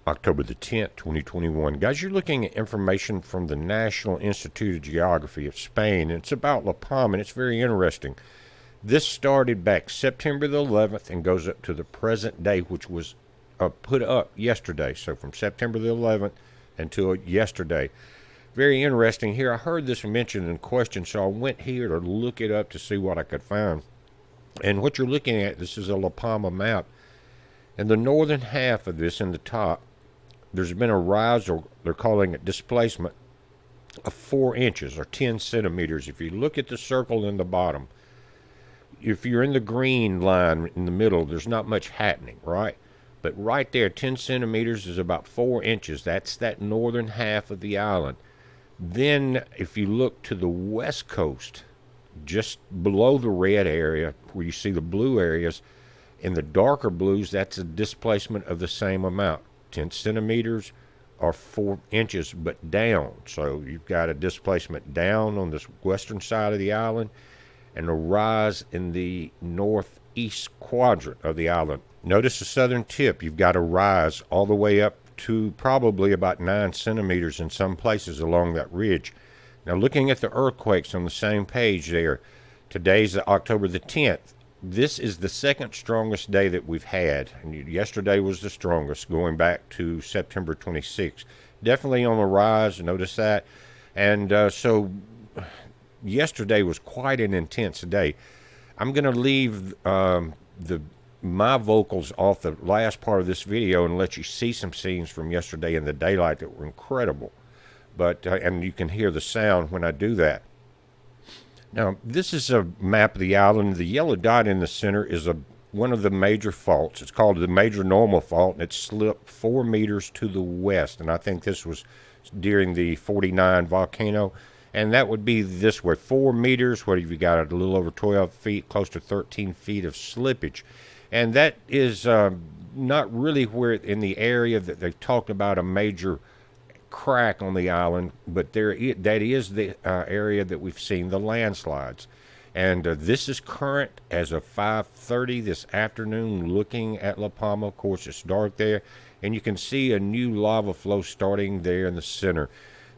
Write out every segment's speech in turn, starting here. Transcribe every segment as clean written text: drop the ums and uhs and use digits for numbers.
October the 10th, 2021. Guys, you're looking at information from the National Institute of Geography of Spain, and it's about La Palma, and it's very interesting. This started back September the 11th and goes up to the present day, which was put up yesterday. So from September the 11th until yesterday. Very interesting here. I heard this mentioned in question, so I went here to look it up to see what I could find. And what you're looking at, this is a La Palma map. And the northern half of this in the top, there's been a rise, or they're calling it displacement, of 4 inches or 10 centimeters. If you look at the circle in the bottom, if you're in the green line in the middle, there's not much happening, right? But right there, 10 centimeters is about 4 inches. That's that northern half of the island. Then if you look to the west coast, just below the red area where you see the blue areas, in the darker blues, that's a displacement of the same amount, 10 centimeters or 4 inches, but down. So you've got a displacement down on this western side of the island and a rise in the northeast quadrant of the island. Notice the southern tip, you've got a rise all the way up to probably about 9 centimeters in some places along that ridge. Now looking at the earthquakes on the same page there, today's October the 10th. This is the second strongest day that we've had. And yesterday was the strongest, going back to September 26th. Definitely on the rise, notice that. And so yesterday was quite an intense day. I'm going to leave my vocals off the last part of this video and let you see some scenes from yesterday in the daylight that were incredible. But and you can hear the sound when I do that. Now, this is a map of the island. The yellow dot in the center is one of the major faults. It's called the Major Normal Fault, and it slipped 4 meters to the west. And I think this was during the 49 volcano. And that would be this way, 4 meters, what have you got, a little over 12 feet, close to 13 feet of slippage. And that is not really where in the area that they've talked about a major crack on the island, but that is the area that we've seen the landslides. And this is current as of 5:30 this afternoon, looking at La Palma. Of course, it's dark there, and you can see a new lava flow starting there in the center.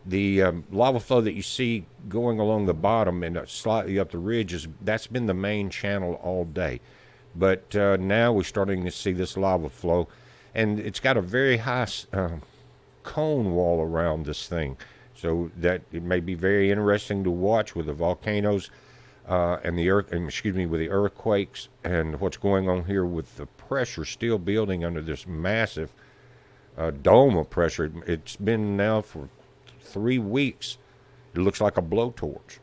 The lava flow that you see going along the bottom and slightly up the ridge, that's been the main channel all day. But now we're starting to see this lava flow, and it's got a very high cone wall around this thing, so that it may be very interesting to watch with the volcanoes and the with the earthquakes and what's going on here with the pressure still building under this massive dome of pressure. It's been now for 3 weeks. It looks like a blowtorch.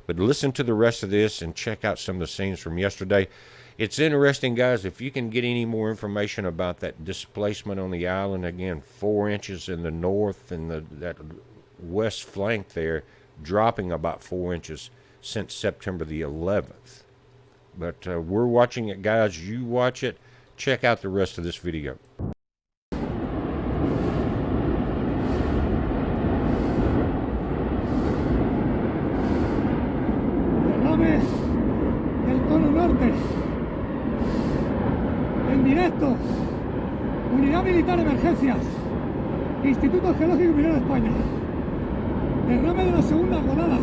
But listen to the rest of this and check out some of the scenes from yesterday. It's interesting, guys. If you can get any more information about that displacement on the island, again, 4 inches in the north and that west flank there, dropping about 4 inches since September the 11th. But we're watching it, guys. You watch it. Check out the rest of this video. Del cono norte. En directo, Unidad Militar Emergencias, Instituto Geológico y Minero de España. Derrame de la segunda golada.